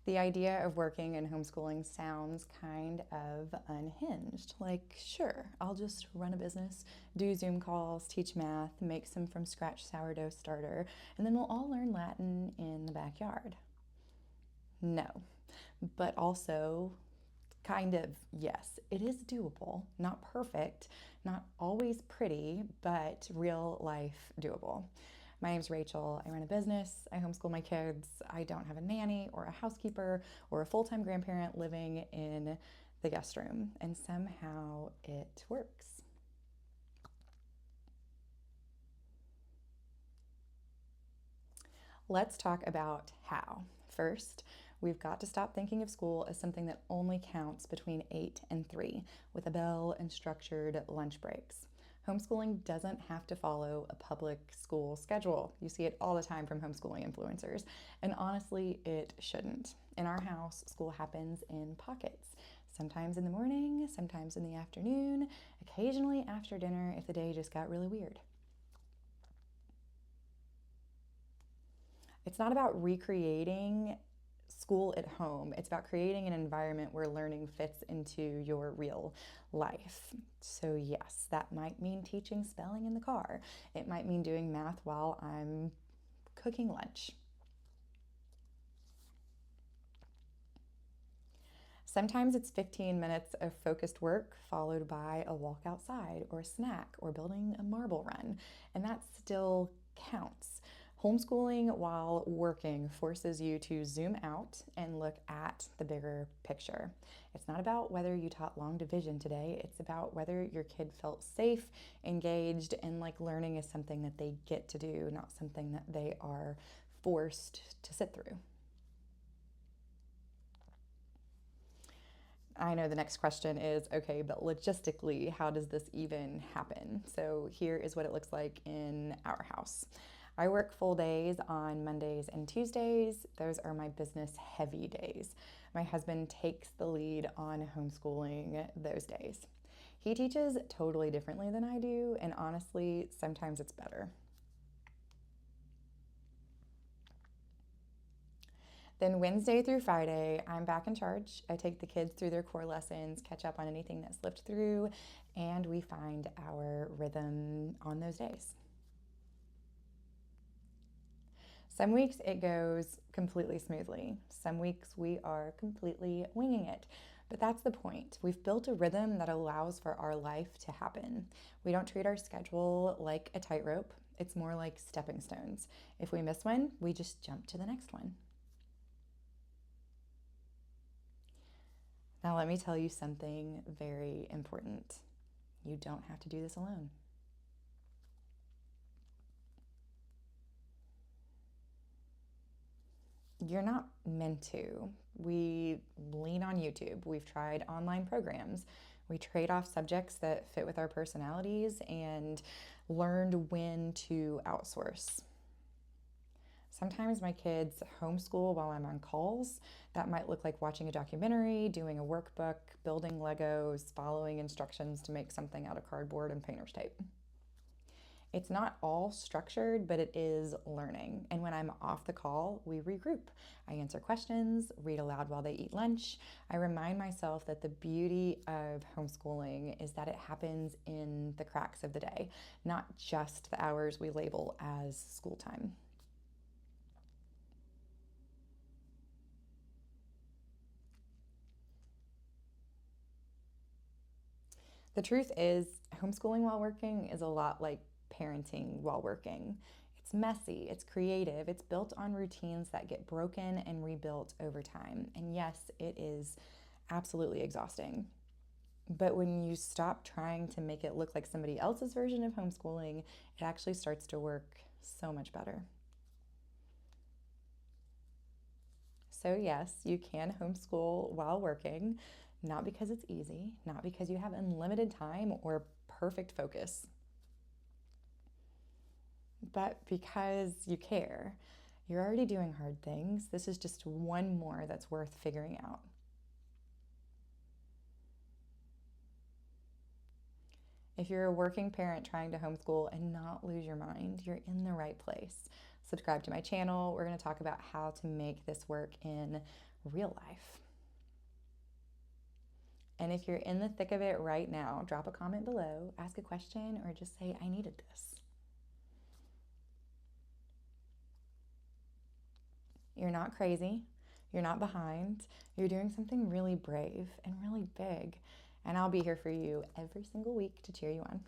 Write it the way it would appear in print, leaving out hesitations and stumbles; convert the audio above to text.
The idea of working and homeschooling sounds kind of unhinged. Like, sure, I'll just run a business, do Zoom calls, teach math, make some from scratch sourdough starter, and then we'll all learn Latin in the backyard. No, but also kind of yes. It is doable, not perfect, not always pretty, but real life doable. My name's Rachel. I run a business. I homeschool my kids. I don't have a nanny or a housekeeper or a full-time grandparent living in the guest room, and somehow it works. Let's talk about how. First, we've got to stop thinking of school as something that only counts between 8 and 3, with a bell and structured lunch breaks. Homeschooling doesn't have to follow a public school schedule. You see it all the time from homeschooling influencers. And honestly, it shouldn't. In our house, school happens in pockets. Sometimes in the morning, sometimes in the afternoon, occasionally after dinner if the day just got really weird. It's not about recreating school at home. It's about creating an environment where learning fits into your real life. So yes, that might mean teaching spelling in the car. It might mean doing math while I'm cooking lunch. Sometimes it's 15 minutes of focused work followed by a walk outside or a snack or building a marble run, and that still counts. Homeschooling while working forces you to zoom out and look at the bigger picture. It's not about whether you taught long division today, it's about whether your kid felt safe, engaged, and like learning is something that they get to do, not something that they are forced to sit through. I know the next question is okay, but logistically, how does this even happen? So, here is what it looks like in our house. I work full days on Mondays and Tuesdays. Those are my business heavy days. My husband takes the lead on homeschooling those days. He teaches totally differently than I do, and honestly, sometimes it's better. Then Wednesday through Friday, I'm back in charge. I take the kids through their core lessons, catch up on anything that slipped through, and we find our rhythm on those days. Some weeks it goes completely smoothly. Some weeks we are completely winging it. But that's the point. We've built a rhythm that allows for our life to happen. We don't treat our schedule like a tightrope. It's more like stepping stones. If we miss one, we just jump to the next one. Now, let me tell you something very important. You don't have to do this alone. You're not meant to. We lean on YouTube. We've tried online programs. We trade off subjects that fit with our personalities and learned when to outsource. Sometimes my kids homeschool while I'm on calls. That might look like watching a documentary, doing a workbook, building Legos, following instructions to make something out of cardboard and painter's tape. It's not all structured, but it is learning. And when I'm off the call, we regroup. I answer questions, read aloud while they eat lunch. I remind myself that the beauty of homeschooling is that it happens in the cracks of the day, not just the hours we label as school time. The truth is, homeschooling while working is a lot like parenting while working. It's messy, it's creative, it's built on routines that get broken and rebuilt over time. And yes, it is absolutely exhausting. But when you stop trying to make it look like somebody else's version of homeschooling, it actually starts to work so much better. So, yes, you can homeschool while working, not because it's easy, not because you have unlimited time or perfect focus, but because you care. You're already doing hard things. This is just one more that's worth figuring out. If you're a working parent trying to homeschool and not lose your mind, you're in the right place. Subscribe to my channel. We're going to talk about how to make this work in real life. And if you're in the thick of it right now, drop a comment below, ask a question, or just say, I needed this. You're not crazy. You're not behind. You're doing something really brave and really big. And I'll be here for you every single week to cheer you on.